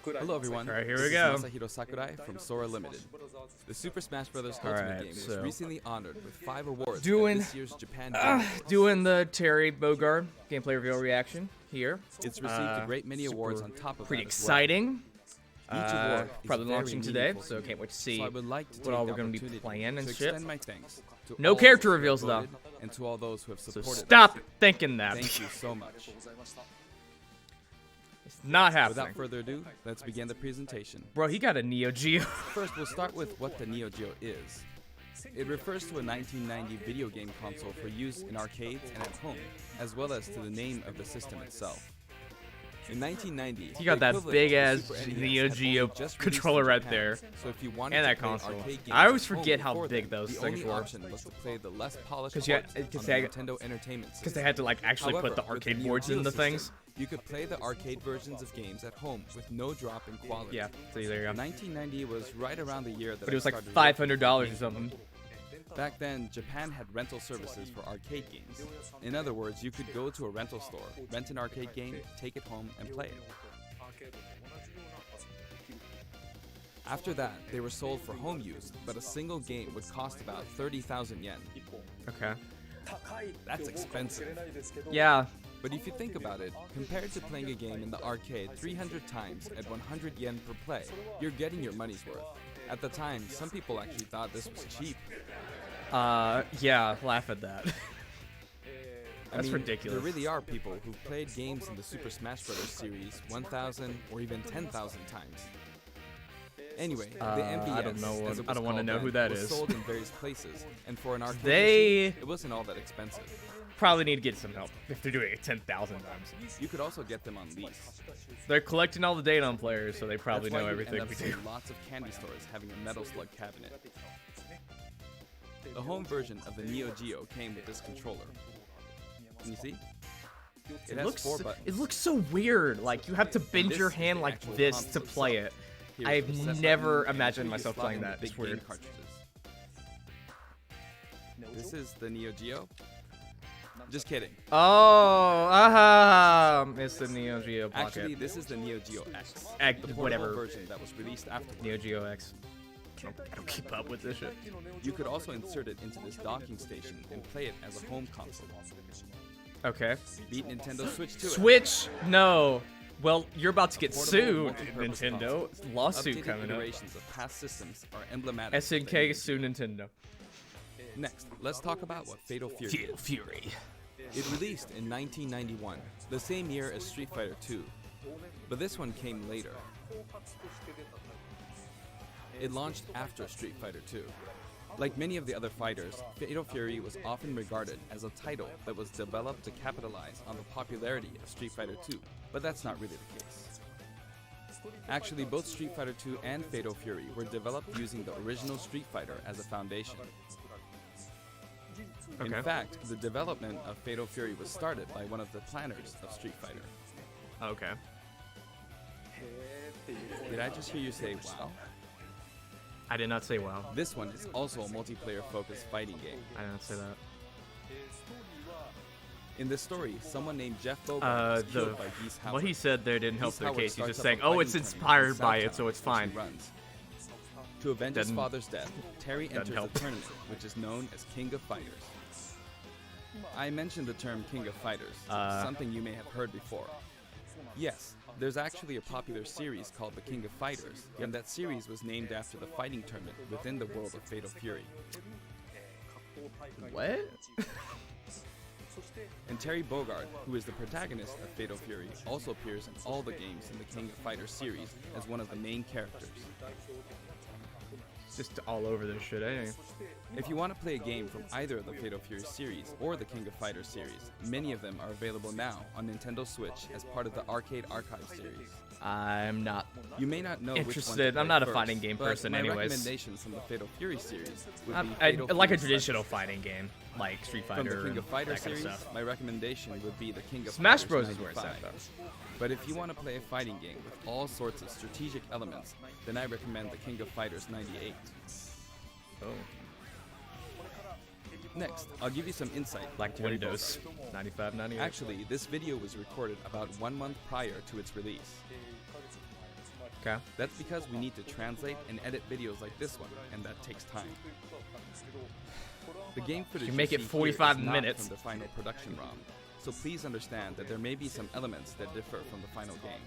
Hello everyone. Alright, here This we go. is Masahiro Sakurai from Sora Limited. The Super Smash Bros. Ultimate game was recently honored with 5 awards at this year's Japan Game Awards. Doing the Terry Bogard gameplay reveal reaction here. It's received a great many awards on top of pretty that exciting. As well. Each award is probably very launching today, meaningful so to me. can't wait to see So I would like to what all take we're going to be the playing and opportunity to shit. extend my thanks to No all character those who have reveals, though. voted and to all those who have So supported stop us. thinking that. Thank you so much. It's not happening. Without further ado, let's begin the presentation. Bro, he got a Neo Geo. First, we'll start with what the Neo Geo is. It refers to a 1990 video game console for use in arcades and at home, as well as to the name of the system itself. In 1990, He got the that equivalent big to ass Super NES Neo had only Geo just released controller in right Japan, there. So if you wanted And to that play console. arcade games I always at home forget how before big then, those the things only were. option was to play the less polished 'Cause you ports had- on 'cause the they- Nintendo Entertainment System. Because they had to like actually However, put the with arcade Neo boards Geo in the system, things. You could play the arcade versions of games at home with no drop in quality. Yeah, see there you go. 1990 was right around the year that But it was I like started $500 or working. something. Back then, Japan had rental services for arcade games. In other words, you could go to a rental store, rent an arcade game, take it home, and play it. After that, they were sold for home use, but a single game would cost about 30,000 yen. Okay. That's expensive. Yeah. But if you think about it, compared to playing a game in the arcade 300 times at 100 yen per play, you're getting your money's worth. At the time, some people actually thought this was cheap. Yeah, laugh at that. I That's mean, ridiculous. There really are people who've played games in the Super Smash Bros. Series 1,000 or even 10,000 times. Anyway, the MBS, I don't know. as it I was don't want to called know then, who that was is. sold in various places, and for an arcade They- machine, it wasn't all that expensive. Probably need to get some help if they're doing it 10,000 times. You could also get them on lease. They're collecting all the data on players, so they probably That's why know you everything end we up do. seeing lots of candy stores having a Metal Slug cabinet. The home version of the Neo Geo came with this controller. Can you see? It has 4 buttons. It looks so weird. Like you have to bend this your is hand the like actual this console to play itself. it. Here's I've the reset never button, and imagined here you myself slot playing in the that. big It's weird. game cartridges. This is the Neo Geo. Just kidding. Oh, it's the Neo Geo Pocket. Actually, this is the Neo Geo X, X, the portable whatever. version that was released after. Neo Geo X. I don't keep up with this shit. You could also insert it into this docking station and play it as a home console. Okay. Beat Nintendo Switch to it. Switch? No. Well, you're about to get Portable sued, multi-purpose Nintendo. console. Lawsuit Updated coming up. iterations of past systems are emblematic. of the SNK Neo sue Nintendo. Next, let's talk about what Fatal Fury is. Fury. It released in 1991, the same year as Street Fighter II, but this one came later. It launched after Street Fighter II. Like many of the other fighters, Fatal Fury was often regarded as a title that was developed to capitalize on the popularity of Street Fighter II, but that's not really the case. Actually, both Street Fighter II and Fatal Fury were developed using the original Street Fighter as a foundation. Okay. In fact, the development of Fatal Fury was started by one of the planners of Street Fighter. Okay. Did I just hear you say wow? I did not say wow. This one is also a multiplayer-focused fighting game. I did not say that. In this story, someone named Jeff Bogard was killed by Geese Howard. What he said there didn't help Geese their Howard case. He's starts just up saying, a oh, fighting it's tournament inspired in by Southtown, it, so it's which fine. he runs. To avenge his Doesn't- father's death, Terry enters help. a tournament which is known as King of Fighters. I mentioned the term King of Fighters, something you may have heard before. Yes, there's actually a popular series called the King of Fighters, and that series was named after the fighting tournament within the world of Fatal Fury. What? And Terry Bogard, who is the protagonist of Fatal Fury, also appears in all the games in the King of Fighters series as one of the main characters. Just all over this shit, eh? If you want to play a game from either of the Fatal Fury series or the King of Fighters series, many of them are available now on Nintendo Switch as part of the Arcade Archive series. I'm not You may not know interested. which one to play I'm not a first, fighting game but person my anyways. recommendations from the Fatal Fury series would be I Fatal like a Fury traditional Slugfest. fighting game, like Street From Fighter the King and of Fighters that kind of series, stuff. my recommendation would be the King of Smash Fighters Bros is where it's at, 95. But if you want to play a fighting game with all sorts of strategic elements, then I recommend the King of Fighters 98. Oh. Next, I'll give you some insight Like on Terry Windows Bogard. 95, 98. Actually, this video was recorded about 1 month prior to its release. Okay. That's because we need to translate and edit videos like this one, and that takes time. The game footage You make it see here 45 is not minutes. from the final production ROM, so please understand that there may be some elements that differ from the final game.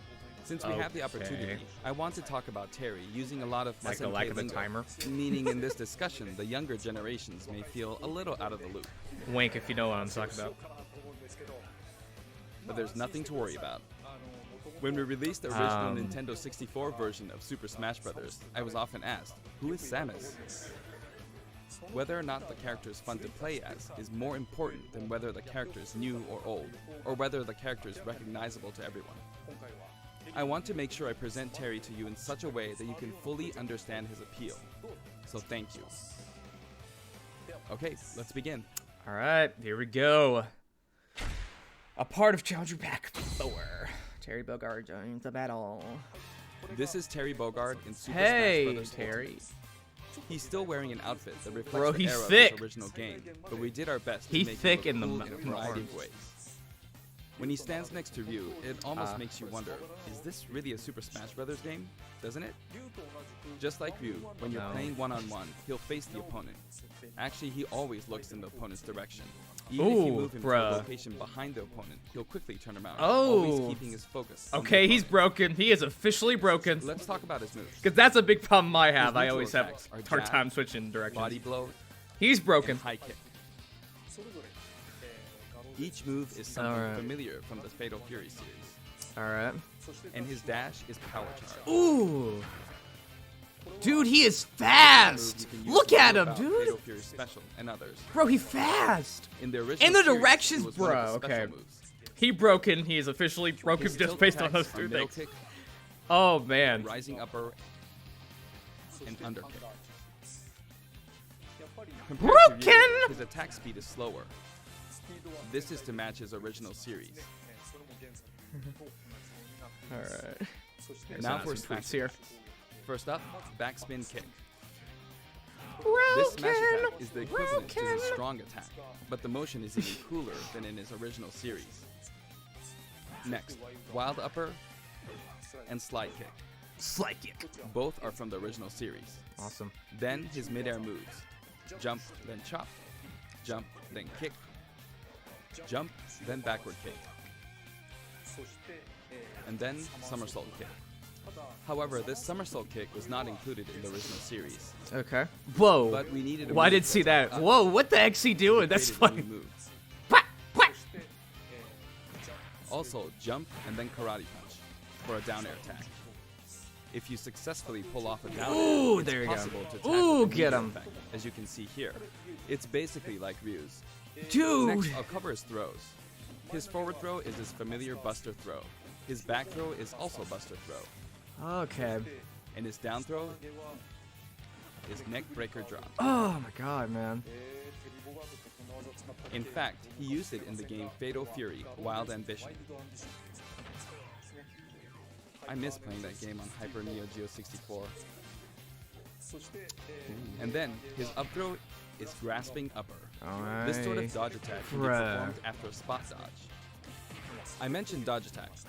Since we have the opportunity, I want to talk about Terry using a lot of Like the SNK lack of a lingo, timer. meaning in this discussion, the younger generations may feel a little out of the loop. Wink if you know what I'm talking about. But there's nothing to worry about. When we released the original Nintendo 64 version of Super Smash Bros., I was often asked, who is Samus? Whether or not the character is fun to play as is more important than whether the character is new or old, or whether the character is recognizable to everyone. I want to make sure I present Terry to you in such a way that you can fully understand his appeal. So thank you. Okay, let's begin. Alright, here we go. A part of Challenger Pack 4. Terry Bogard joins the battle. This is Terry Bogard in Super Hey, Smash Bros. Terry. Ultimate. He's still wearing an outfit that reflects Bro, the he's era thick. of his original game, but we did our best to He's make thick him in look the cool in a variety arms. of ways. When he stands next to Ryu, it almost makes you wonder, is this really a Super Smash Bros. Game? Doesn't it? Just like Ryu, when you're playing one-on-one, he'll face the opponent. Actually, he always looks in the opponent's direction. Even if you move him to a location behind the opponent, he'll quickly turn around, always keeping his focus on the Okay, he's opponent. broken. He is officially broken. Let's talk about his moves. Because that's a big problem I have. His I neutral always have attacks are hard jab, time switching directions. Body blow, He's broken. and high kick. Each move is something familiar from the Fatal Fury series. Alright. And his dash is power charge. Ooh. Dude, he is Move fast. you can use Look to at know him, about dude. Fatal Fury Special and others. Bro, he fast. In the original And the series, directions, it was one of bro, the special okay. moves. He broken. He is officially broken His just tilt based on attacks those are two middle things. kick, Oh, man. rising upper, and under kick. Compared to Ryu, Broken! his attack speed is slower. This is to match his original series. Alright. Now for Smash tweets here. attacks. First up, backspin kick. This smash attack is the equivalent to his strong attack, but the motion is even cooler than in his original series. Next, wild upper and slide kick. Slide kick. Both are from the original series. Awesome. Then his midair moves. Jump, then chop. Jump, then kick. Jump, then backward kick. And then somersault kick. However, this somersault kick was not included in the original series. Okay. Whoa. But we needed a Well, I move didn't see that. up. Whoa, what the heck's he doing? That's Created new funny. moves. Quack, quack. Also, jump and then karate punch for a down air attack. If you successfully pull off a down Ooh, air, it's there you go. possible to attack Ooh, with a get meter him. effect, as you can see here. It's basically like Ryu's. Dude. Next, I'll cover his throws. His forward throw is his familiar buster throw. His back throw is also buster throw. Okay. And his down throw is neck breaker drop. Oh my god, man. In fact, he used it in the game Fatal Fury Wild Ambition. I miss playing that game on Hyper Neo Geo 64. And then, his up throw is grasping upper. Alright. This sort of dodge attack can be Bruh. performed after a spot dodge. I mentioned dodge attacks.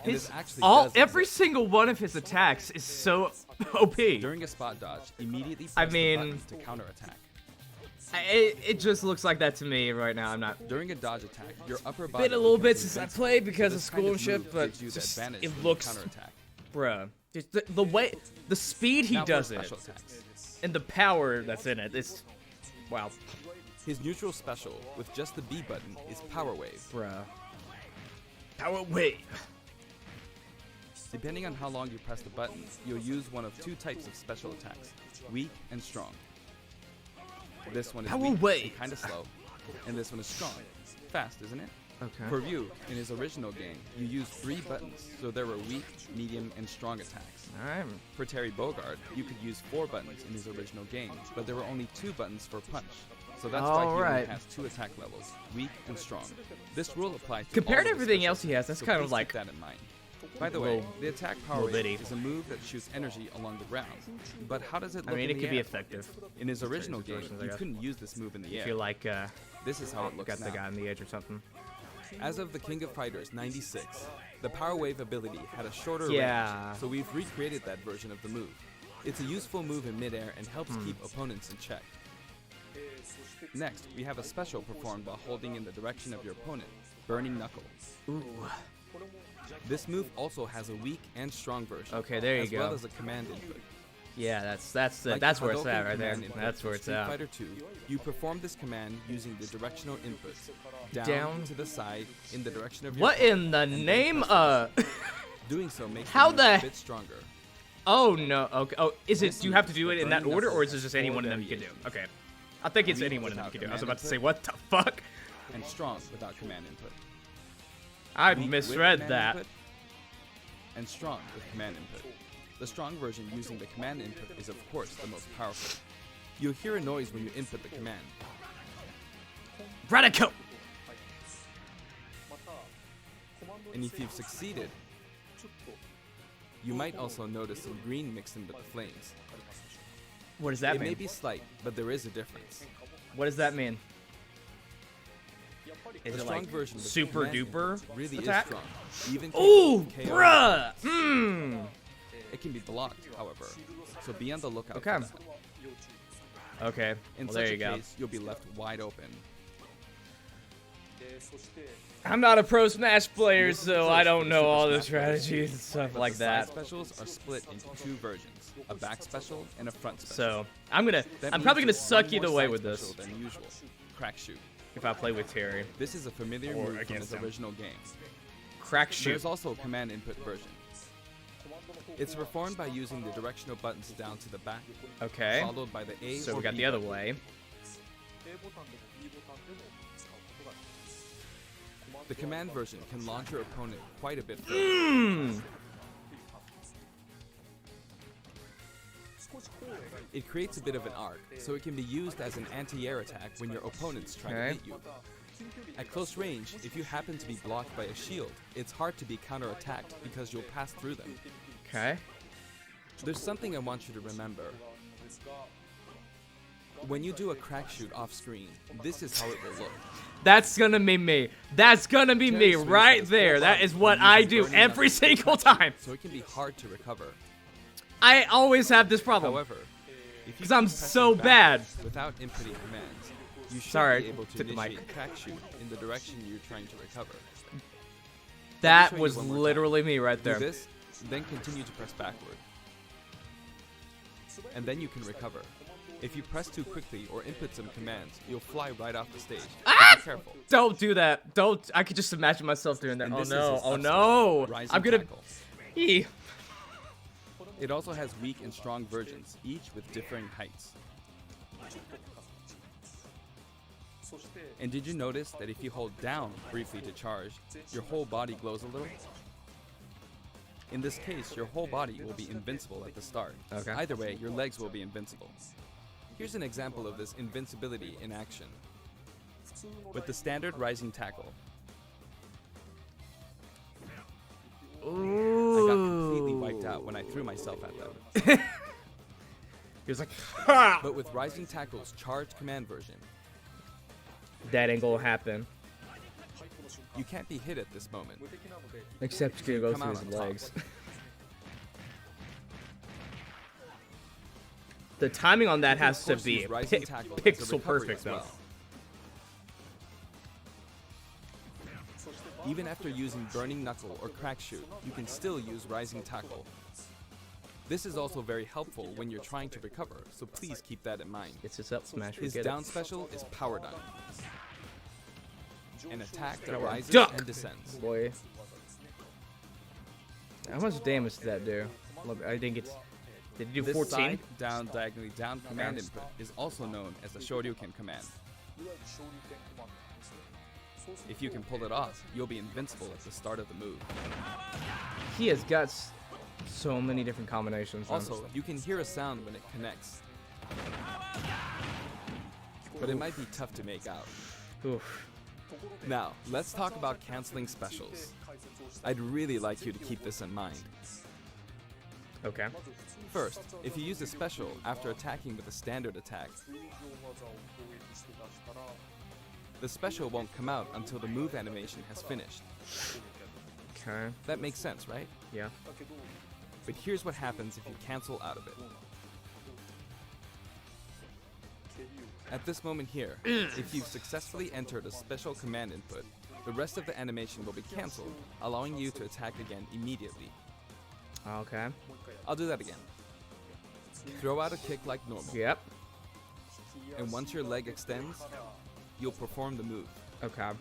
And this actually does Every exist. single one of his attacks is so OP. During a spot dodge, immediately press I the mean- button to counterattack. It just looks like that to me right now. I'm not. During a dodge attack, your upper body Been a little bit becomes since I invincible. played because This of kind school and move shit, but gives you the just, advantage it when you looks, counterattack. bruh. Just the way, the speed he Now for does it, special attacks. and the power that's in it, it's, wow, His neutral special with just the B button is Power Wave. bruh. Power wave. Depending on how long you press the button, you'll use one of two types of special attacks, weak and strong. This one is Power weak wave. and kind of slow, and this one is strong. Fast, isn't it? Okay. For Ryu, in his original game, you used 3 buttons, so there were weak, medium, and strong attacks. All right. For Terry Bogard, you could use 4 buttons in his original game, but there were only 2 buttons for punch. So that's why he only Alright. has 2 attack levels, weak and strong. This rule applies to Compared all to of his everything special else he has, that's attacks, so kind of please like keep that in mind. By the way, the attack Power little Wave bitty. is a move that shoots energy along the ground. But how does it look I mean, in it the could be air? effective. In his original game, situations, I you guess. couldn't use this move in the If air. you like, This is how it looks got now. the guy on the edge or something. As of the King of Fighters 96, the Power Wave ability had a shorter Yeah. range, so we've recreated that version of the move. It's a useful move in midair and helps keep opponents in check. Next, we have a special performed while holding in the direction of your opponent, Burning Knuckle. Ooh. This move also has a weak and strong version. Okay, there you as go. well as a command input. Yeah, that's Like where it's Hadouken at right there. command input That's where in it's Street at. Fighter 2, you perform this command using the directional inputs. Down. To the side in the direction of your What opponent, in the and then name press of? the Doing so makes How the move the- a bit stronger. Oh no. Okay. Oh, is it? This Do you have to move, do it the in that Burning order, Knuckle, or is it has just 4 any one of them you can do? variations. Okay. I think it's Weak any one of them you without can do. I was command about to say, input. what the fuck? And strong without command input. I Weak with misread command that. input, and strong with command input. The strong version using the command input is of course the most powerful. You'll hear a noise when you input the command. Radical. And if you've succeeded, you might also notice some green mixed in with the flames. What does that It may mean? be slight, but there is a difference. What does that mean? Is The it strong like version with super command duper input really attack? is strong. Even Ooh, KO. bruh. Mmm. It can be blocked, however, so be on the lookout Okay. for that. Okay. In Well, such there a you go. case, you'll be left wide open. I'm not a pro Smash player, This is so the I first don't for know Super all the Smash Bros. strategies and stuff But like the side that. specials are split into 2 versions, a back special and a front special. So I'm That probably means gonna there's suck one either more way side with this special than usual. Crack shoot. if I play with Terry. This is a familiar Or move from against its him. original game. Crack shoot. There's also a command input version. It's performed by using the directional buttons down to the back, Okay. followed by the A So or we got B the other button. way. The command version can launch your opponent quite a bit further. Mmm. It creates a bit of an arc, so it can be used as an anti-air attack when your opponents try to Okay. hit you. At close range, if you happen to be blocked by a shield, it's hard to be counterattacked because you'll pass through them. Okay. There's something I want you to remember. When you do a crack shoot off screen, this is how it will look. That's gonna be me. That's gonna be me Terry swings right his there. full That body is what and I uses do burning every knuckles to single attack, time. So it can be hard to recover. I always have this problem. However, if you 'Cause I'm keep pressing so back bad. without inputting commands, you should Sorry, be able to took the mic. initiate crack shoot in the direction you're trying to recover. That show you was one more time. literally me right Do there. this, then continue to press backward. And then you can recover. If you press too quickly or input some commands, you'll fly right off the stage. So Ah! be careful. Don't do that. Don't. I could just imagine myself doing that. And Oh this is no. his Oh up no. special, Rising I'm gonna. Tackle. Eee. It also has weak and strong versions, each with differing heights. And did you notice that if you hold down briefly to charge, your whole body glows a little? In this case, your whole body will be invincible at the start. Okay. Either way, your legs will be invincible. Here's an example of this invincibility in action. With the standard rising tackle, Ooh. I got completely wiped out when I threw myself at them. He was like, ha! But with rising tackle's charged command version, That ain't gonna happen. you can't be hit at this moment. Except you're gonna go Come through out his on top. legs. The timing on that You can, has of to course, be use rising tackle as a pixel recovery perfect as though. well. Even after using Burning Knuckle or Crack Shoot, you can still use Rising Tackle. This is also very helpful when you're trying to recover, so please keep that in mind. It's just up smash. His Forget down it. special is Power Dunk, an attack that Power rises Dunk. and descends. Boy. How much damage did that do? Look, I think it's. Did he do This 14? side, down, diagonally down command input is also known as the Shoryuken command. If you can pull it off, you'll be invincible at the start of the move. He has got so many different combinations. Also, you can hear a sound when it connects, but it might be tough to make out. Oof. Now, let's talk about canceling specials. I'd really like you to keep this in mind. Okay. First, if you use a special after attacking with a standard attack, the special won't come out until the move animation has finished. Okay. That makes sense, right? Yeah. But here's what happens if you cancel out of it. At this moment here, if you've successfully entered a special command input, the rest of the animation will be cancelled, allowing you to attack again immediately. Okay. I'll do that again. Throw out a kick like normal. Yep. And once your leg extends, you'll perform the move. Okay.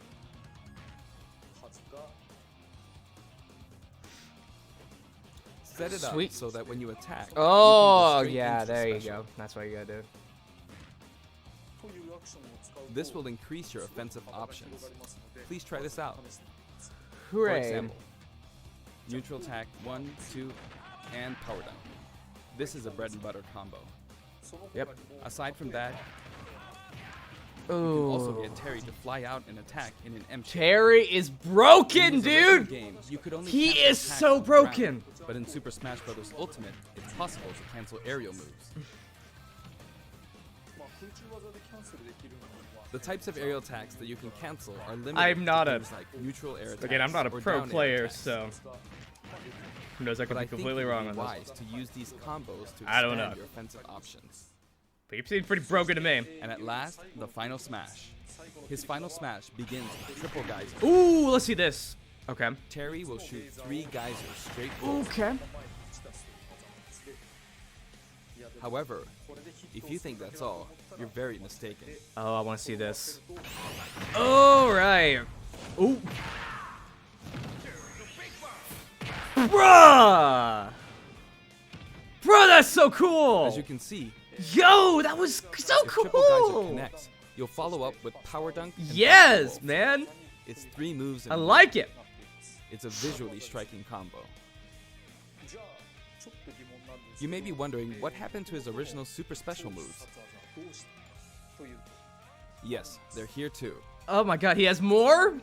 Set it Sweet. up so that when you attack, Oh, you can go straight yeah, into the there you special. go. That's what you gotta do. This will increase your offensive options. Please try this out. For Hooray. example, neutral attack 1, 2, and power down. This is a bread and butter combo. Yep. Aside from that, you can also Ooh. get Terry to fly out and attack in an M shape. Terry is broken, In his original dude! game, you could only He cancel is attacks so on the ground, broken. But in Super Smash Bros. Ultimate, it's possible to cancel aerial moves. The types of aerial attacks that you can cancel are limited I'm not to a- things like neutral air attacks. Again, I'm not a or pro down air player, attacks. so who knows? I could But be I think completely it would wrong be on this. wise to use these combos to I don't expand know. your offensive options. But you seem pretty broken to me. And at last, the final smash. His final smash begins with triple geyser. Ooh, let's see this. Okay. Terry will shoot 3 geysers straight forward. Okay. However, if you think that's all, you're very mistaken. Oh, I want to see this. All right. Ooh. Bruh! Bro, that's so cool! As you can see, Yo, that was so if triple geyser cool! connects, you'll follow up with power dunk. And Yes, back roll. man! It's 3 moves. In I one. like it! It's a visually striking combo. You may be wondering what happened to his original super special moves. Yes, they're here too. Oh my god, he has more?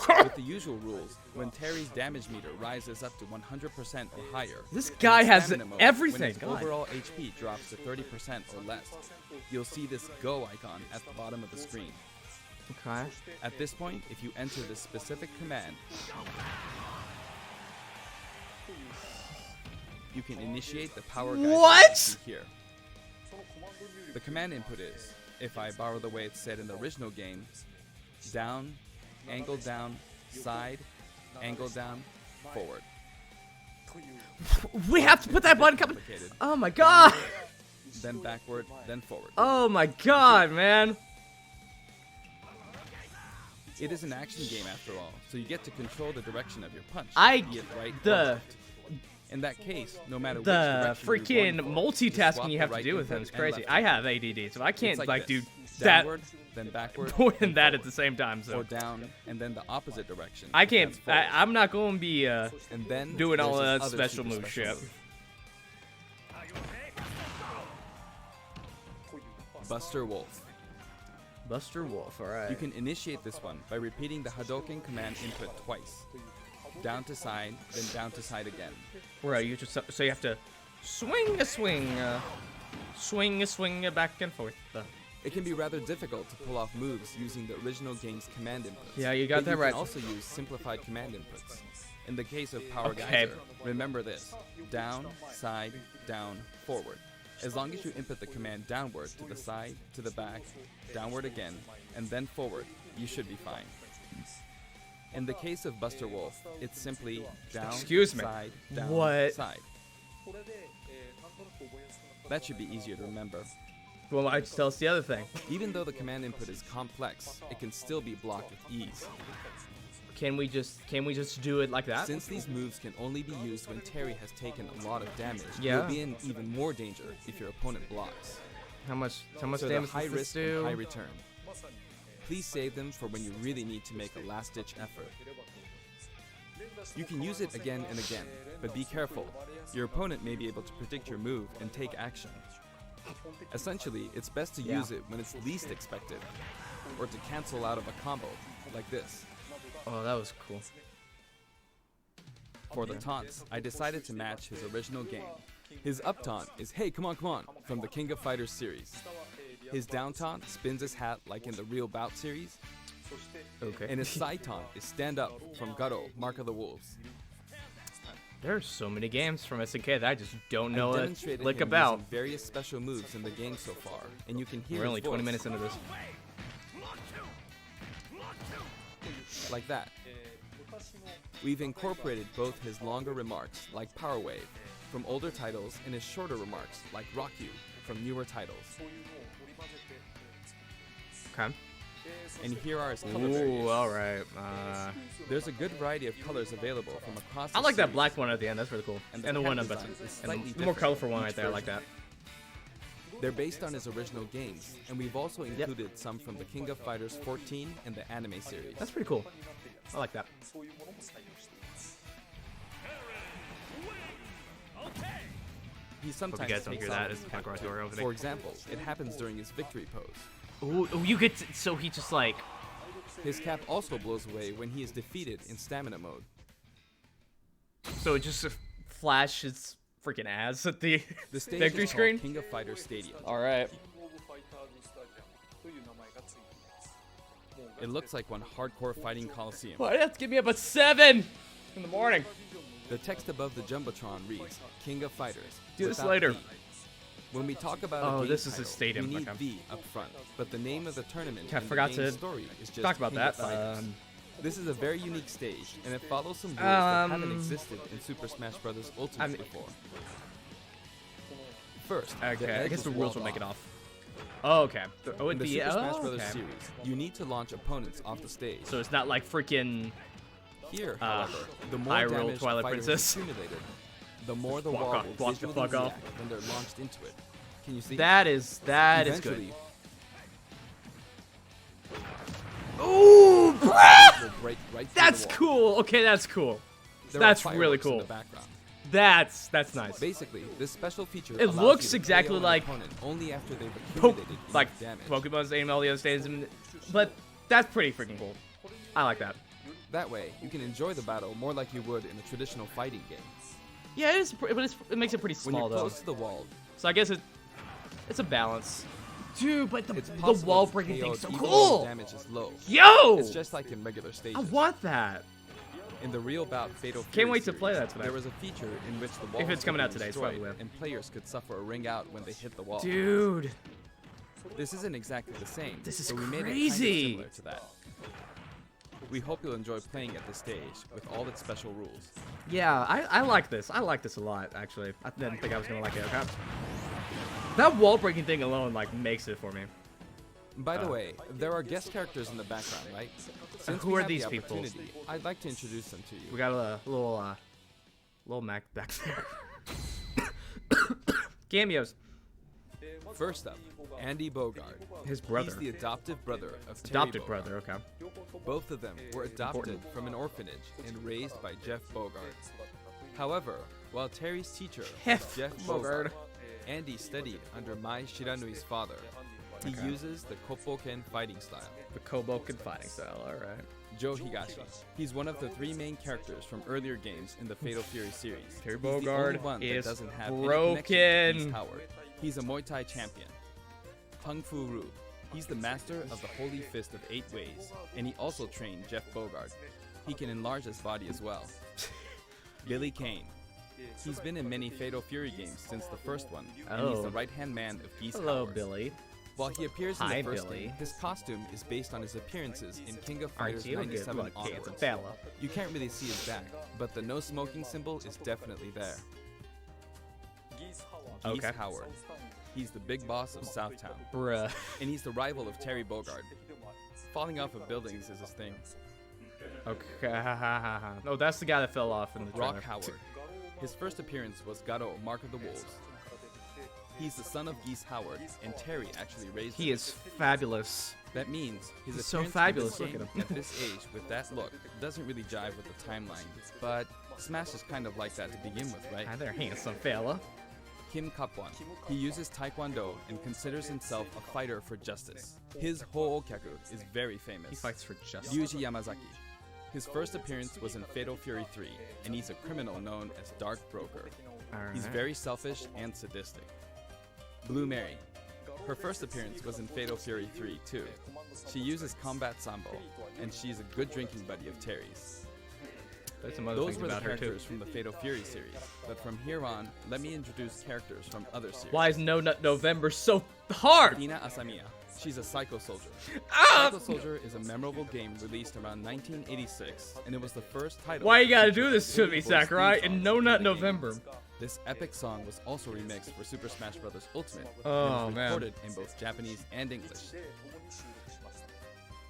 With the usual rules, when Terry's damage meter rises up to 100% or higher, This and guy in has stamina mode, everything, When his God. overall HP drops to 30% or less, you'll see this go icon at the bottom of the screen. Okay. At this point, if you enter this specific command, you can initiate the power geyser What? you see here. The command input is, if I borrow the way it's said in the original game, down, angle down, side, angle down, forward. We have to put that button coming. Complicated. Oh my god! Then backward, then forward. Oh my god, man! It is an action game after all, so you get to control the direction of your punch. I- be it right or the- left. In that case, no matter which The direction freaking you're going for, multitasking swap you the have to right do with him input is and crazy. left I input. have ADD, so I can't It's like this. do that downward, then backward, more then than that at forward. the same time. So Or down and then the opposite direction. I if can't. that's forward. I'm not going to be And then doing all there's of this that other special super move shit. Buster Wolf. Buster Wolf. All right. You can initiate this one by repeating the Hadouken command input twice. Down to side, then down to side again. Right. You just so you have to swing, swing back and forth. It can be rather difficult to pull off moves using the original game's command inputs. Yeah, you got but that you right. can also use simplified command inputs. In the case of Power Okay. Geyser, remember this: down, side, down, forward. As long as you input the command downward to the side, to the back, downward again, and then forward, you should be fine. In the case of Buster Wolf, it's simply down, Excuse me. side, down, What? side. That should be easier to remember. Well, I just tell us the other thing. Even though the command input is complex, it can still be blocked with ease. Can we just do it like that? Since these moves can only be used when Terry has taken a lot of damage, Yeah. you'll be in even more danger if your opponent blocks. How much So the damage high does this risk do? and high return. Please save them for when you really need to make a last-ditch effort. You can use it again and again, but be careful. Your opponent may be able to predict your move and take action. Essentially, it's best to Yeah. use it when it's least expected, or to cancel out of a combo, like this. Oh, that was cool. For the taunts, I decided to match his original game. His up taunt is "Hey, come on," from the King of Fighters series. His down taunt spins his hat like in the Real Bout series, Okay. And his side taunt is Stand Up from Garo, Mark of the Wolves. There are so many games from SNK that I just don't know I've a demonstrated lick him about. using various special moves in the game so far, and you can hear We're his only 20 voice minutes into this. like that. We've incorporated both his longer remarks, like Power Wave, from older titles, and his shorter remarks, like Rock You, from newer titles. Okay. And here are his color Ooh, variations. alright. There's a good variety of colors available from across I the like that series, black one at the end. That's really cool. and And the cat one up design at is and slightly the more different colorful one each right there. I like that. version. They're based on his original games, and we've also included some from the King of Fighters 14 and the anime series. That's pretty cool. I like that. He Hope sometimes you guys don't takes hear that. on It's the background door opening. For example, it happens during his victory pose. Ooh, you get to, so he just like His cap also blows away when he is defeated in stamina mode. so it just flashes freaking ass at the The stage victory is screen. called King of Fighters Stadium. All right. It looks like one hardcore fighting coliseum. Why do you have to get me up at 7 in the morning? The text above the Jumbotron reads, King of Fighters. Do this without later. V. When we talk about Oh, a game this is title, his stadium, we need okay. V up front, but the name of the tournament I and forgot the game's to story is just talk about King of that. Fighters. This is a very unique stage, and it follows some rules that haven't existed in Super Smash Bros. Ultimate before. First, the Okay, I edge guess is the rules will walled make it off. off. Oh, okay. Oh, In it'd the be Super Smash oh, Bros. okay. series, you need to launch opponents off the stage. So it's not like freaking Here, however, the more Hyrule damage Twilight fighters Princess. accumulated, the more the Walk wall off, will walk the visually fuck off. react when they're launched into it. Can you see? that is good. Eventually, Ooh, it will break right through that's the wall. cool. Okay, that's cool. There That's are really fireworks in cool. the background. That's nice. Basically, this special feature It allows looks you to exactly KO an like opponent only after they've Po- accumulated enough like damage. Pokemon's and all the other stages, but that's pretty freaking cool. I like that. That way, you can enjoy the battle more like you would in a traditional fighting game. Yeah, it is, but it makes it pretty When small you're though. close to the wall, So I guess it's a balance. Dude, but it's the possible wall to breaking KO thing's so even when cool. damage is low. Yo, It's just like in regular stages. I want that. In the real bout Fatal Fury Can't wait to series, play that tonight. There was a feature in which the wall If it's coming out today, it's probably will. and players could suffer a ring out when they hit the wall. Dude, This isn't exactly the same. This is so we made it crazy. kind of similar to that. We hope you'll enjoy playing at this stage with all its special rules. yeah, I like this. I like this a lot, actually. I didn't think I was gonna like it. Okay. That wall breaking thing alone like makes it for me. By the way, there are guest characters in the background, right? Since who we are have these the people? opportunity, I'd like to introduce them to you. We got a little Mac back there. Cameos. First up, Andy Bogard. His brother. He's the adoptive brother of Terry Adopted Bogard. brother. Okay. Both of them were adopted Important. from an orphanage and raised by Jeff Bogard. However, while Terry's teacher Jeff was Jeff Bogard. Bogard, Andy studied under Mai Shiranui's father. He Okay. uses the Koppoken fighting style. The Koboken fighting style. All right. Joe Higashi. He's one of the three main characters from earlier games in the Fatal Fury series. Terry He's the only Bogard one is that doesn't have any connection to Geese broken. Howard. He's a Muay Thai champion. Kung Fu Ru. He's the master of the Holy Fist of 8 Ways, and he also trained Jeff Bogard. He can enlarge his body as well. Billy Kane. He's been in many Fatal Fury games since the first one, and he's Oh. the right-hand man of Geese Hello, Howard. Billy. While he appears in Hi, the first Billy. game, his costume is based on his appearances in King of Aren't Fighters you a good 97 look? onwards. It's a fella. You can't really see his back, but the no smoking symbol is definitely there. Geese Okay. Howard. He's the big boss of Southtown, Bruh. and he's the rival of Terry Bogard. Falling off of buildings is his thing. Okay. Oh, that's the guy that fell off in the Rock trailer. Howard. His first appearance was Garo, Mark of the Wolves. He's the son of Geese Howard, and Terry actually raised He him. is fabulous. That means his He's so appearance fabulous, in look this at game him. at this age with that look doesn't really jive with the timeline. But Smash is kind of like that to begin with, right? Hi there, handsome fella. Kim Kapwan. He uses Taekwondo and considers himself a fighter for justice. His Ho'okyaku is very famous. He fights for justice. Yuji Yamazaki. His first appearance was in Fatal Fury 3, and he's a criminal known as Dark Broker. All He's right. very selfish and sadistic. Blue Mary. Her first appearance was in Fatal Fury 3 too. She uses combat sambo, and she's a good drinking buddy of Terry's. There's some other Those things were the about her too. characters from the Fatal Fury series, but from here on, let me introduce characters from other series. Why is No Nut November so hard? Ina Asamiya. She's a Psycho Soldier. Ah! Psycho Soldier is a memorable game released around 1986, and it was the first title. Why you gotta featured do a this to me, voice Sakurai? theme In song No in Nut the game. November. This epic song was also remixed for Super Smash Bros. Ultimate, Oh, and was man. recorded in both Japanese and English.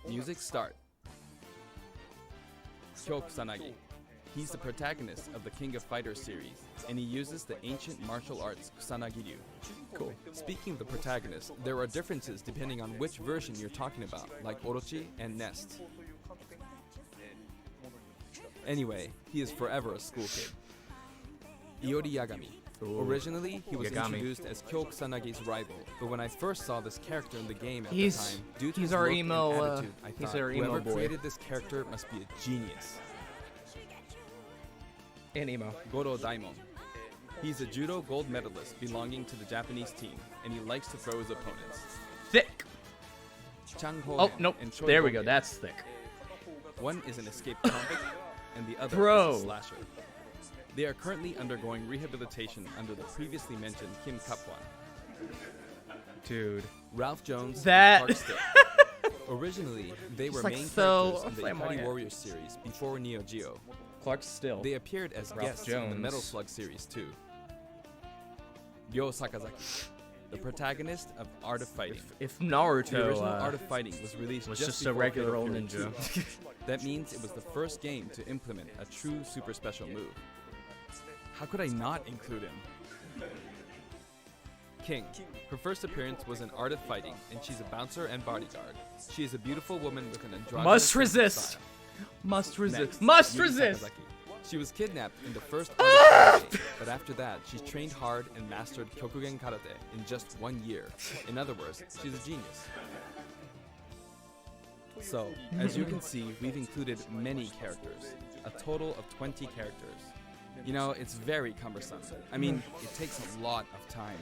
Music start. Kyo Kusanagi. He's the protagonist of the King of Fighters series, and he uses the ancient martial arts Kusanagi-ryu. Cool. Speaking of the protagonist, there are differences depending on which version you're talking about, like Orochi and Nest. Anyway, he is forever a school kid. Iori Yagami. Ooh. Originally, he was Yagami. introduced as Kyo Kusanagi's rival, but when I first saw this character in the game at He's- the time, due to he's his our look and emo, attitude, I he's thought our emo whoever boy. created this character must be a genius. And emo. Goro Daimon. He's a judo gold medalist belonging to the Japanese team, and he likes to throw his opponents. Thick. Chang Ho Oh, nope. and Choi There we go. Ho-ge. That's thick. One is an escaped convict, and the other Bro. is a slasher. They are currently undergoing rehabilitation under the previously mentioned Kim Kapwan. Dude. Ralph Jones That- and Clark Stick. Originally, they were like main so characters in the flamboyant. Ikari Warriors series before Neo Geo. Clark Still. They appeared as Ralph guests in the Jones. Metal Slug series too. Ryo Sakazaki, the protagonist of Art of Fighting. If The Naruto original Art of Fighting was released was just just a before regular Fatal old Fury ninja. 2. That means it was the first game to implement a true super special move. How could I not include him? King. Her first appearance was in Art of Fighting, and she's a bouncer and bodyguard. She is a beautiful woman with an androgynous Must sense of resist. style. Must resist. Next, Must Yuri resist. Sakazaki. She was kidnapped in the first Art of Fighting game, but after that, she trained hard and mastered Kyokugen Karate in just 1 year. In other words, she's a genius. So, as you can see, we've included many characters, a total of 20 characters. You know, it's very cumbersome. I mean, it takes a lot of time.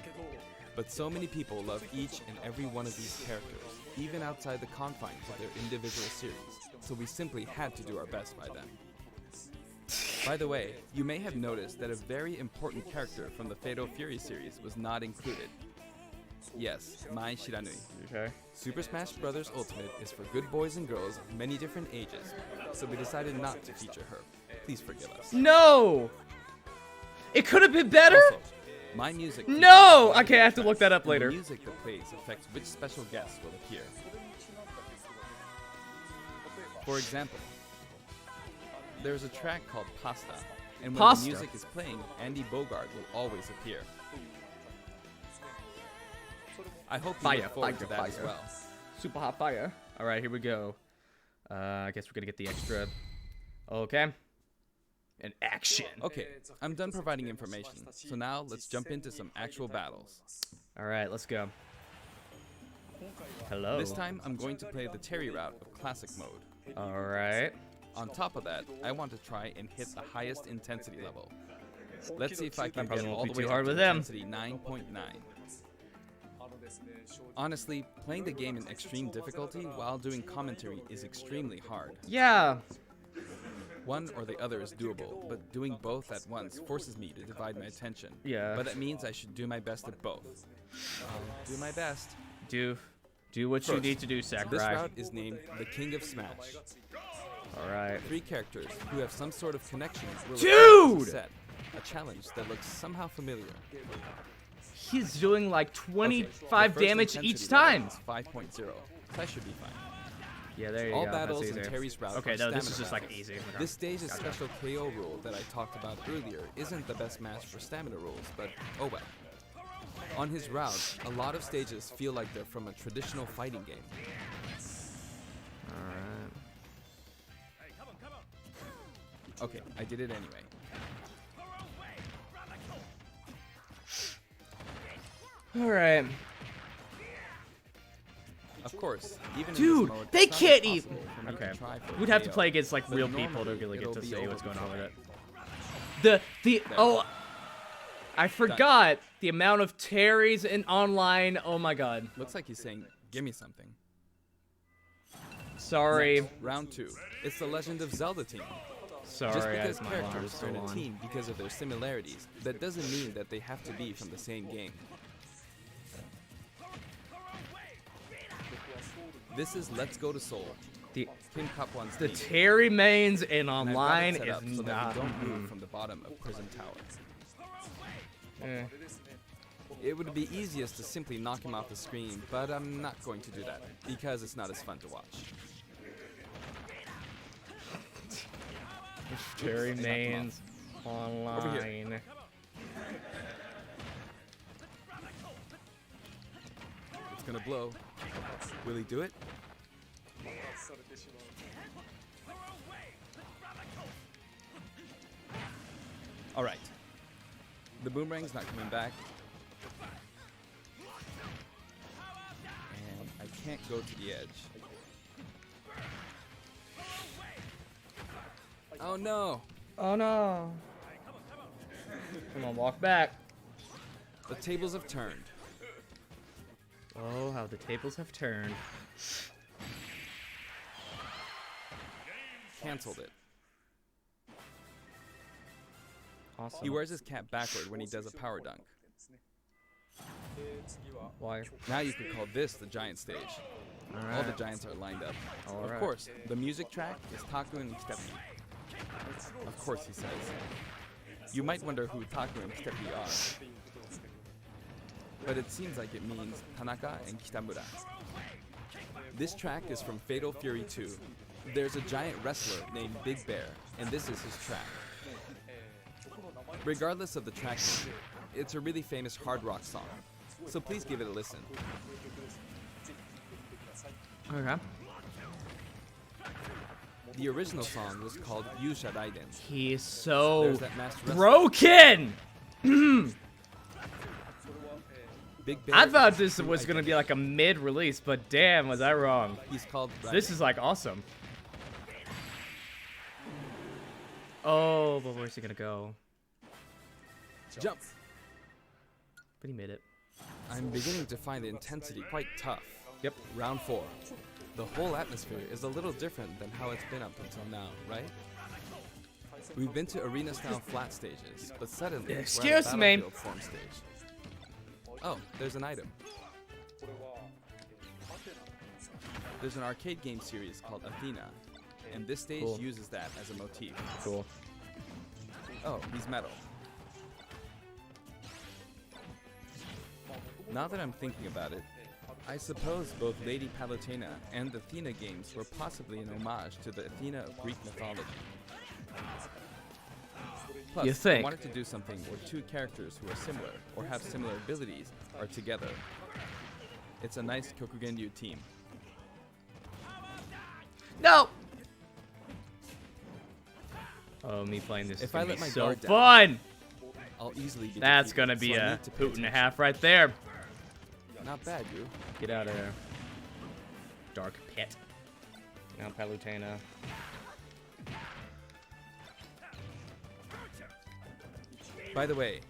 But so many people love each and every one of these characters, even outside the confines of their individual series, so we simply had to do our best by them. By the way, you may have noticed that a very important character from the Fatal Fury series was not included. Yes, Mai Shiranui. Okay. Super Smash Bros. Ultimate is for good boys and girls of many different ages, so we decided not to feature her. Please forgive us. No. It could have been better. Also, my music. No! features Okay, I have to look that up and later. The music that plays affects which special guests will appear. For example, there's a track called Pasta, and when Pasta. the music is playing, Andy Bogard will always appear. I hope you Fire, look forward to fire, that as fire. well. Super hot fire. All right, here we go. I guess we're gonna get the extra. Okay. And action. Okay, I'm done providing information, so now let's jump into some actual battles. All right, let's go. Hello. This time, I'm going to play the Terry route of Classic mode. All right. On top of that, I want to try and hit the highest intensity level. Let's see if I can That probably get won't all be the way too up hard to with them. intensity 9.9. Honestly, playing the game in extreme difficulty while doing commentary is extremely hard. Yeah. One or the other is doable, but doing both at once forces me to divide my attention. Yeah. But that means I should do my best at both. I'll do my best. Do what you First, need to do, This Sakurai. route is named the King of Smash. All right. 3 characters who have some sort of connection will Dude! appear as a set, a challenge that looks somehow familiar. He's doing like Okay, 25 the first damage intensity each level time. is 5.0. So I should be fine. Yeah, there you All go. battles That's in easier. Terry's route Okay, are no, this is stamina just like battles. easy. Okay. This stage's Gotcha. special KO rule that I talked about earlier isn't the best match for stamina rules, but oh well. On his route, a lot of stages feel like they're from a traditional fighting game. All right. Okay, I did it anyway. All right. Of course, even Dude, in this mode, they it's not can't impossible even- for me Okay. to try for a We'd have to KO, play against like but real people to normally really get it'll to be see over what's going on with before it. The I forgot the The amount of Terrys in online. Oh my god. Looks like he's saying, "Give me something." Sorry. Next, round 2. It's the Legend of Zelda team. Sorry, Just because my alarm's characters are in still a on. team because of their similarities, that doesn't mean that they have to be from the same game. This is Let's Go to Seoul. The Kim Kapwan's the team. Terry mains in And I've got it online set is up so that not. we don't move from the bottom of Prison Tower. Eh. It would be easiest to simply knock him off the screen, but I'm not going to do that because it's not as fun to watch. Terry Knock him mains online. It's gonna blow. Will he do it? All right. The boomerang's not coming back. And I can't go to the edge. Oh no! Oh no. Come on, walk back. The tables have turned. Oh, how the tables have turned. Cancelled it. Awesome. He wears his cap backward when he does a power dunk. Why? Now you could call this the giant stage. All the giants are lined up. Of Alright. course, the music track is Taku and Kitepi. Of course, he says. You might wonder who Taku and Kitepi are. But it seems like it means Tanaka and Kitamura. This track is from Fatal Fury 2. There's a giant wrestler named Big Bear, and this is his track. Regardless of the track name, it's a really famous hard rock song. So please give it a listen. Okay. The original song was called Yusha Raiden. He is so There's that masked wrestler. broken! Big Bear I thought is this true was gonna identity. be like a mid-release, but damn, was I wrong. He's called Raiden. This is like awesome. Oh, but where's he gonna go? Jump! But he made it. I'm beginning to find the intensity quite tough. Yep. Round 4. The whole atmosphere is a little different than how it's been up until now, right? We've been to arena-style flat stages, but suddenly we're at a Excuse me. battlefield form stage. Oh, there's an item. There's an arcade game series called Athena, and this stage Cool. uses that as a motif. Cool. Oh, he's metal. Now that I'm thinking about it, I suppose both Lady Palutena and the Athena games were possibly an homage to the Athena of Greek mythology. Plus, You think? I wanted to do something where two characters who are similar or have similar abilities are together. It's a nice Kyokugenryu team. No! Oh, me playing this is If I gonna let be my so guard down, fun! I'll easily be That's defeated, gonna be so I a need to pay hoot and a attention. half right there. Not bad, you. Get out of there. Dark pit. Now Palutena. By the way,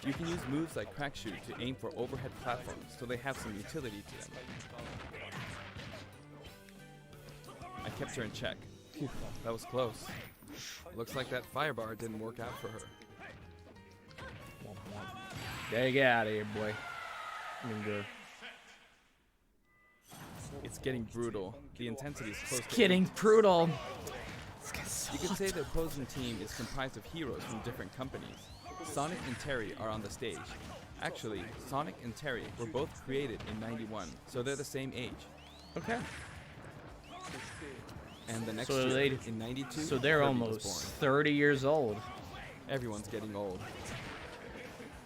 you can use moves like Crack Shoot to aim for overhead platforms, so they have some utility to them. I kept her in check. Whew, that was close. Looks like that fire bar didn't work out for her. Yeah, get out of here, boy. It's getting brutal. The intensity is close to Getting brutal. You could say the opposing team is comprised of heroes from different companies. Sonic and Terry are on the stage. Actually, Sonic and Terry were both created in '91, so they're the same age. Okay. And the next So year, they- in '92, So they're Kirby was almost born. 30 years old. Everyone's getting old.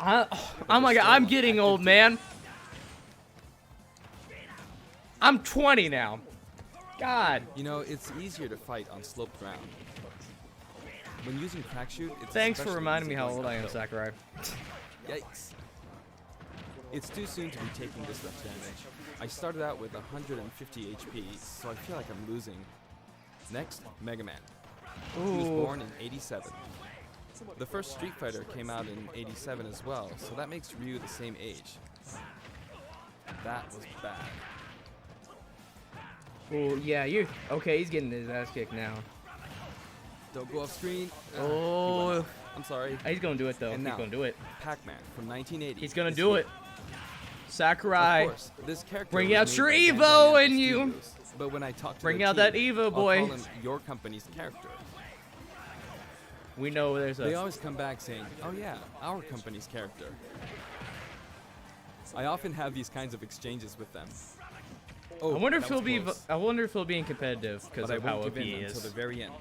Oh my god, I'm getting old, man. I'm 20 now. God. You know, it's easier to fight on sloped ground. When using Crack Shoot, it's Thanks for especially reminding me easy how going old I am, uphill. Sakurai. Yikes. It's too soon to be taking this much damage. I started out with 150 HP, so I feel like I'm losing. Next, Mega Man. He was Ooh. born in '87. The first Street Fighter came out in '87 as well, so that makes Ryu the same age. That was bad. Oh, yeah, you. Okay, he's getting his ass kicked now. Don't go off screen. Oh. I'm sorry. He's gonna do it, though. And He's now, gonna do it. Pac-Man from 1980. He's gonna is do here. it. Sakurai. Of course, this character Bring was out made your by Evo Bandai in Namco you. Studios, but when I talk to Bring their out that team, Evo, boy. I'll call him your company's character. We know there's They a. always come back saying, "Oh yeah, our company's character." I often have these kinds of exchanges with them. Oh, I wonder if that he'll was be. close. I wonder if he'll be in competitive because But I of how won't OP give he in until is. the very end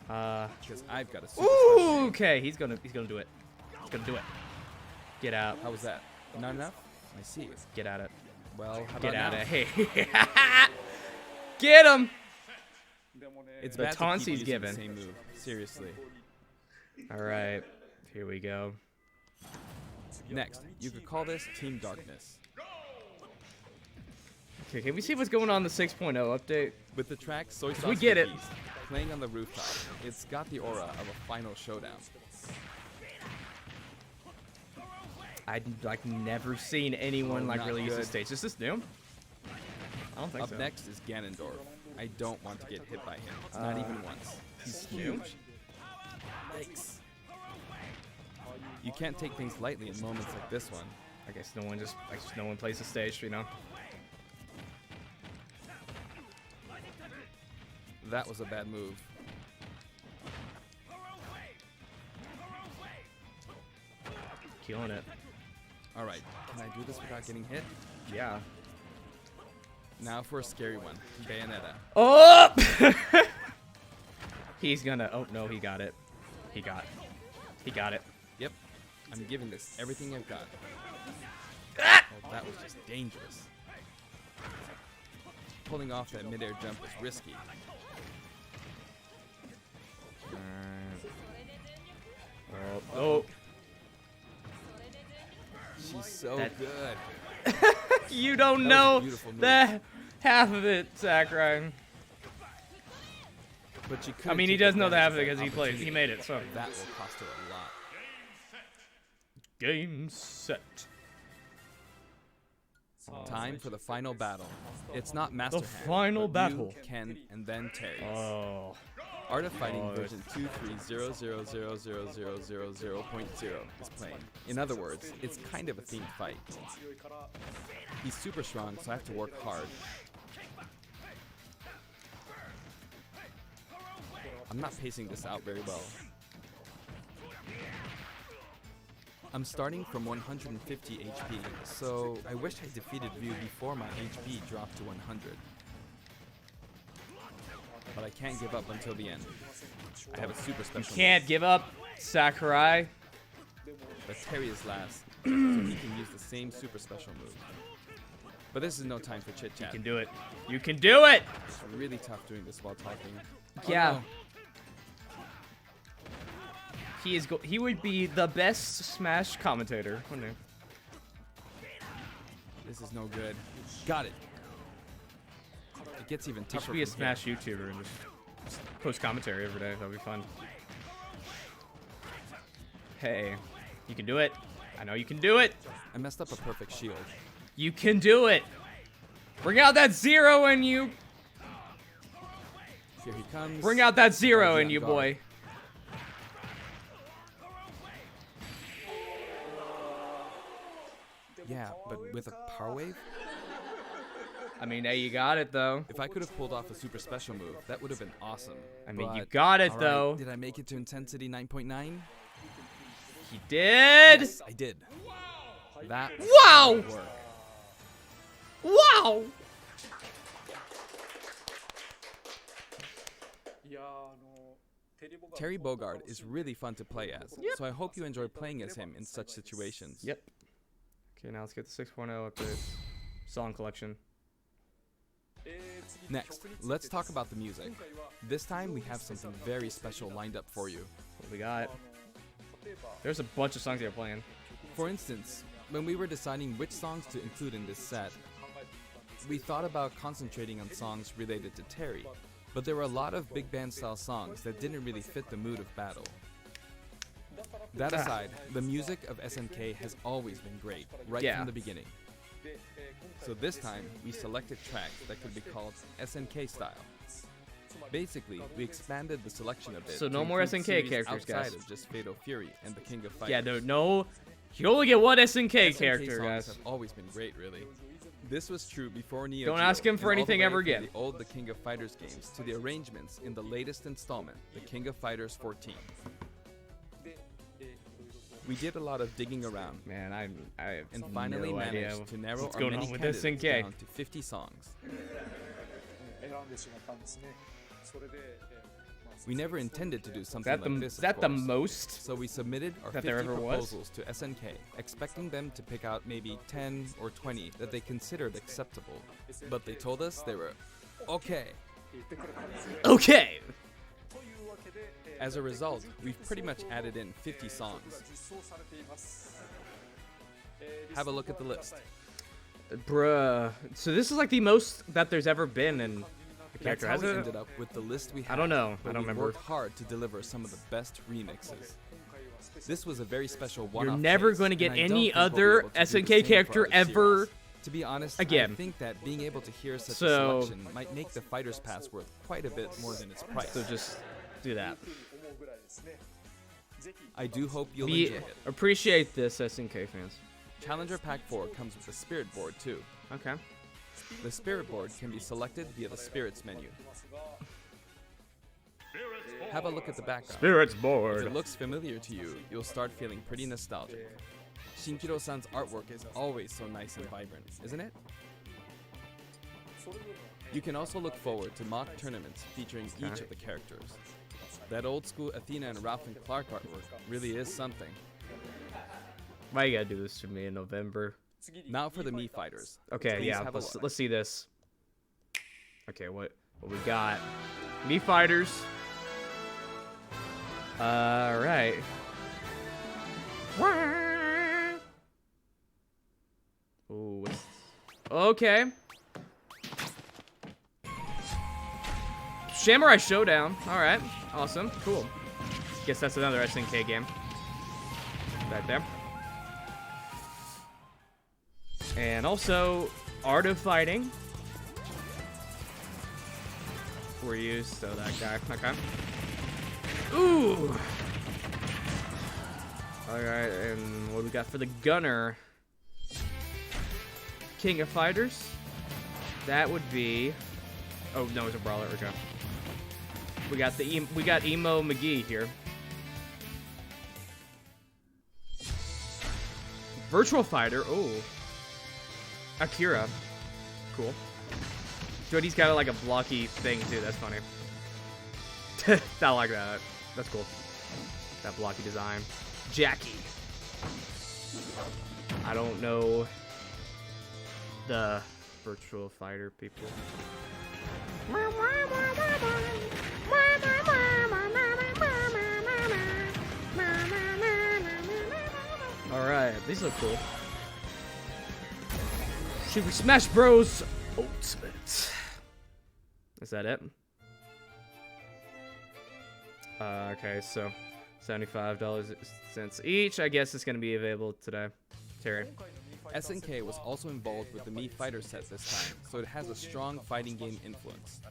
because I've got a super Ooh, special. okay. He's gonna do it. He's gonna do it. Get out. How was that? Not enough? I see. Get at it. Well, how Get about at now? it. Hey. Get him. It's The bad to taunts keep he's using the given. same move. Seriously. All right. Here we go. Next, you could call this Team Darkness. Okay, can we see what's going on in the 6.0 update? With the track Soy Sauce We get it. Cookies playing on the rooftop, it's got the aura of a final showdown. I'd like never seen anyone Oh, like not really use good. this stage. Is this new? I don't think Up so. next is Ganondorf. I don't want to get hit by him. Not even once. He's new? huge. Yikes. You can't take things lightly in moments like this one. I guess no one plays the stage, you know. That was a bad move. Killing it. Alright, can I do this without getting hit? Yeah. Now for a scary one. Bayonetta. Oh! He's gonna. Oh no, he got it. He got it. Yep. I'm giving this everything I've got. Ah! Oh, that was just dangerous. Pulling off that midair jump was risky. Oh. She's so That- good. You don't That was a know beautiful move. that half of it, Sakurai. But you could. I mean, he does know the half of it because he made it. So That will cost her a lot. game set. Time for the final battle. It's not Master The Hand, final but battle. Ryu, Ken, and then Terry. Oh. Art of Fighting Oh, version 230000000.0 is playing. In other words, it's kind of a themed fight. He's super strong, so I have to work hard. I'm not pacing this out very well. I'm starting from 150 HP, so I wish I defeated Ryu before my HP dropped to 100. But I can't give up until the end. I have a super special Can't give up, Sakurai. move, but Terry is last, so he can use the same super special move. But this is no time for chit You chat. can do it. You can do it. It's really tough doing this while talking. Yeah. Oh, no. He would be the best Smash commentator, wouldn't he? This is no good. Got it. It gets even He tougher. should be a from here. Smash YouTuber and just post commentary every day. That'd be fun. Hey, you can do it. I know you can do it. I messed up a perfect shield. You can do it. Bring out that zero in you. Here he comes. Bring out that zero Already in on you, guard. boy. Yeah, but with a power wave? I mean, hey, you got it though. If I could have pulled off a super special move, that would have been awesome. I mean, you But, got it all right, though. Did I make it to intensity 9.9? He did. Yes, I did. That was Wow. hard work. Wow. Terry Bogard is really fun to play as, so I hope you enjoy playing as him in such situations. Yep. Okay, now let's get the 6.0 updates. Song collection. Next, let's talk about the music. This time we have something very special lined up for you. What we got? There's a bunch of songs they're playing. For instance, when we were deciding which songs to include in this set, we thought about concentrating on songs related to Terry, but there were a lot of big band style songs that didn't really fit the mood of battle. That aside, the music of SNK has always been great, right Yeah. from the beginning. So this time, we selected tracks that could be called SNK style. Basically, we expanded the selection a bit. So to no more include SNK series characters, outside guys. of just Fatal Fury and the King of Fighters. Yeah, no. You only get one SNK SNK character, songs guys. have always been great, really. This was true before Neo Don't Geo, ask him for and all the anything way ever from again. The old The King of Fighters games to the arrangements in the latest installment, The King of Fighters 14. We did a lot of digging around, Man, I have and finally no idea managed to narrow what's our going many on with candidates SNK. down to 50 songs. We never intended to do something like this, Is that of the course. most? So we submitted our that 50 there ever was? proposals to SNK, expecting them to pick out maybe 10 or 20 that they considered acceptable. But they told us they were okay. Okay. As a result, we've pretty much added in 50 songs. Have a look at the list. Bruh. So this is like the most that there's ever been in a That's character, how we hasn't ended it? up with the list we had. I don't know. but I don't we remember. worked hard to deliver some of the best remixes. This was a very special one-off. You're never case, going to get and I don't any think we'll be other able to do the SNK same for character other ever. series. To be honest, Again. I think that being able to hear such So- a selection might make the Fighter's Pass worth quite a bit more than its price. So just do that. I do hope you'll We enjoy it. appreciate this, SNK fans. Challenger Pack 4 comes with a Spirit Board too. Okay. The Spirit Board can be selected via the Spirits menu. Have a look at the background. Spirits If board. it looks familiar to you, you'll start feeling pretty nostalgic. Shinkiro-san's artwork is always so nice and vibrant, isn't it? You can also look forward to mock tournaments featuring each Okay. of the characters. That old school Athena and Ralph and Clark artwork really is something. Why you gotta do this to me in November? Now for the Mii Fighters. Okay, Please yeah, have a let's look. see this. Okay, what we got? Mii Fighters. Right. Ooh. Okay. Samurai Showdown. All right. Awesome. Cool. Guess that's another SNK game. Right there. And also, Art of Fighting. We're used, so that guy. Okay. Ooh! Alright, and what do we got for the Gunner? King of Fighters? That would be... Oh, no, it's a Brawler. Okay. We got we got Emo McGee here. Virtual Fighter. Oh. Akira. Cool. Dude, he's got like a blocky thing too. That's funny. I like that. That's cool. That blocky design. Jackie. I don't know the Virtual Fighter people. Alright, these look cool. Super Smash Bros. Ultimate. Is that it? Okay, so $75 each. I guess it's going to be available today. Terry. SNK was also involved with the Mii Fighter set this time, so it has a strong fighting game influence.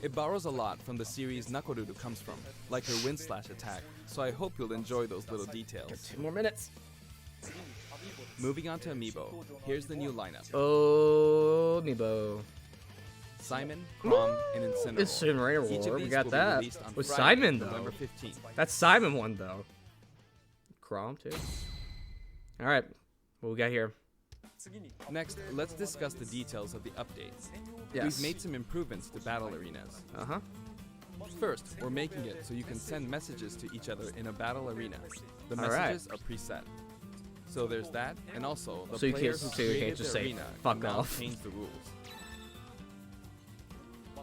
It borrows a lot from the series Nakoruru comes from, like her wind slash attack, so I hope you'll enjoy those little details. 2 more minutes. Moving on to Amiibo, here's the new lineup. Oh, Amiibo. Simon, Chrom, and Incineroar. Incineroar, Each of we these got will be that. released on With Friday, Simon, though. November 15th. That's Simon one, though. Chrom, too. Alright, what we got here? Next, let's discuss the details of the update. Yes. We've made some improvements to battle arenas. Uh-huh. First, we're making it so you can send messages to each other in a battle arena. The All right. messages are preset. So there's that, and also the So you player can't- who so you can't created just the say, arena "Fuck can now off." change the rules.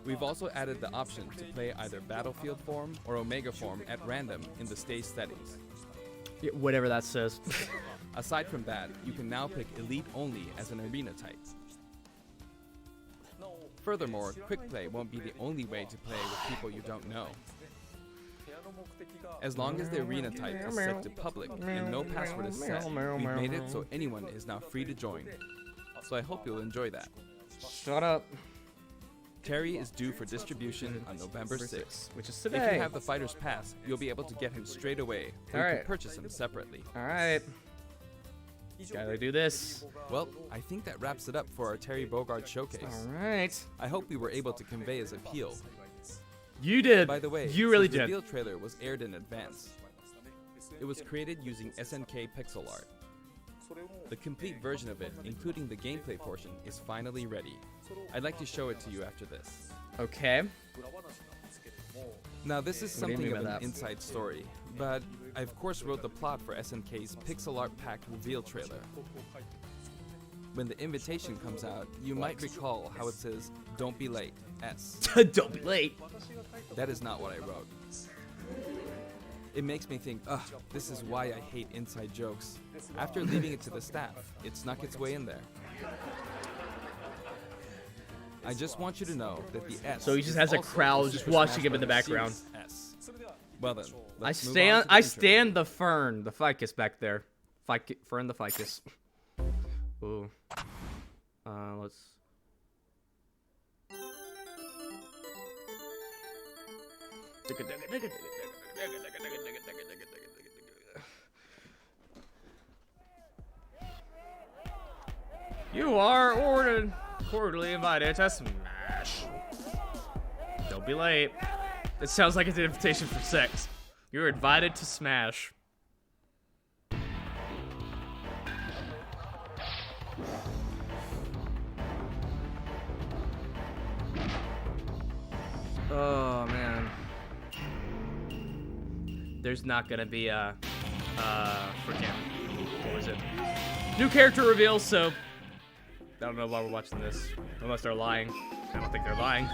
We've also added the option to play either Battlefield form or Omega form at random in the stage settings. Yeah, whatever that says. Aside from that, you can now pick Elite only as an arena type. Furthermore, Quick Play won't be the only way to play with people you don't know. As long as the arena type is set to public and no password is set, we've made it so anyone is now free to join. So I hope you'll enjoy that. Shut up. Terry is due for distribution on November 6th. Which is If today. you have the fighter's pass, you'll be able to get him straight away, or you Alright. can purchase him separately. Alright. Gotta do this. Well, I think that wraps it up for our Terry Bogard showcase. Alright. I hope we were able to convey his appeal. You did. By the way, you really his did. reveal trailer was aired in advance. It was created using SNK pixel art. The complete version of it, including the gameplay portion, is finally ready. I'd like to show it to you after this. Okay. Now this is What do you something mean of by an that? inside story, but I of course wrote the plot for SNK's pixel art pack reveal trailer. When the invitation comes out, you might recall how it says, "Don't be late, S." Don't be late. That is not what I wrote. It makes me think, ugh, this is why I hate inside jokes. After leaving it to the staff, it snuck its way in there. I just want you to know that the S. So he just is has a also crowd the just Super watching Smash him in the Bros. background. Series S. Well then, I let's move on stand. to the I intro. stand the fern, the ficus back there. Fern the ficus. Ooh. Let's. You are cordially invited to Smash. Don't be late. It sounds like it's an invitation for sex. You're invited to Smash. Oh man. There's not gonna be a freaking, what was it? New character reveal, so I don't know why we're watching this. Unless they're lying. I don't think they're lying.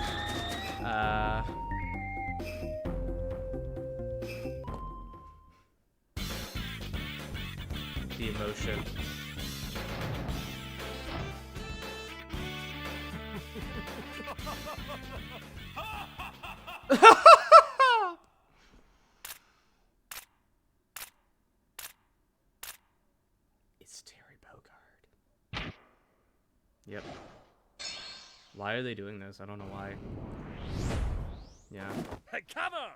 The emotion. It's Terry Bogard. Yep. Why are they doing this? I don't know why. Yeah. Hey, come on!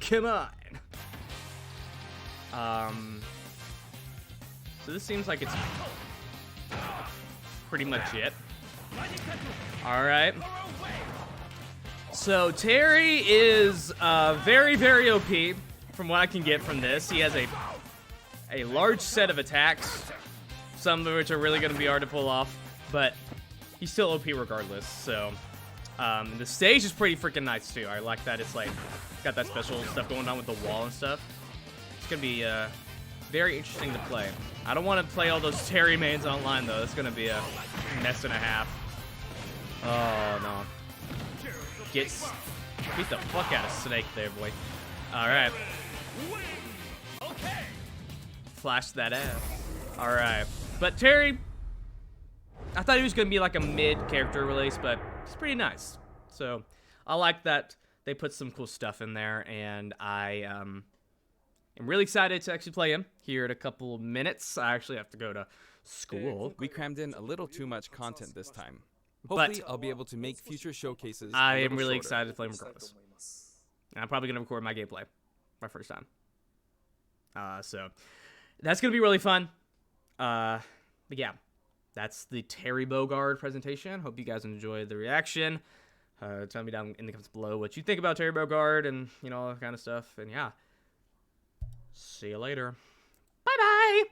Come on. So this seems like it's pretty much it. All right. So Terry is very, very OP from what I can get from this. He has a large set of attacks, some of which are really going to be hard to pull off, but he's still OP regardless. So the stage is pretty freaking nice too. I like that it's like got that special stuff going on with the wall and stuff. It's gonna be very interesting to play. I don't want to play all those Terry mains online though. It's gonna be a mess and a half. Oh no! Beat the fuck out of Snake there, boy. All right. Flash that ass. All right, but Terry. I thought he was gonna be like a mid-character release, but it's pretty nice. So I like that they put some cool stuff in there, and I am really excited to actually play him here in a couple of minutes. I actually have to go to school. We crammed in a little too much content this time. But Hopefully, I'll be able to make future showcases. I a am little really shorter. excited to play him regardless. And I'm probably gonna record my gameplay, my first time. So that's gonna be really fun. But yeah. That's the Terry Bogard presentation. Hope you guys enjoyed the reaction. Tell me down in the comments below what you think about Terry Bogard and, you know, all that kind of stuff. And yeah, see you later. Bye-bye.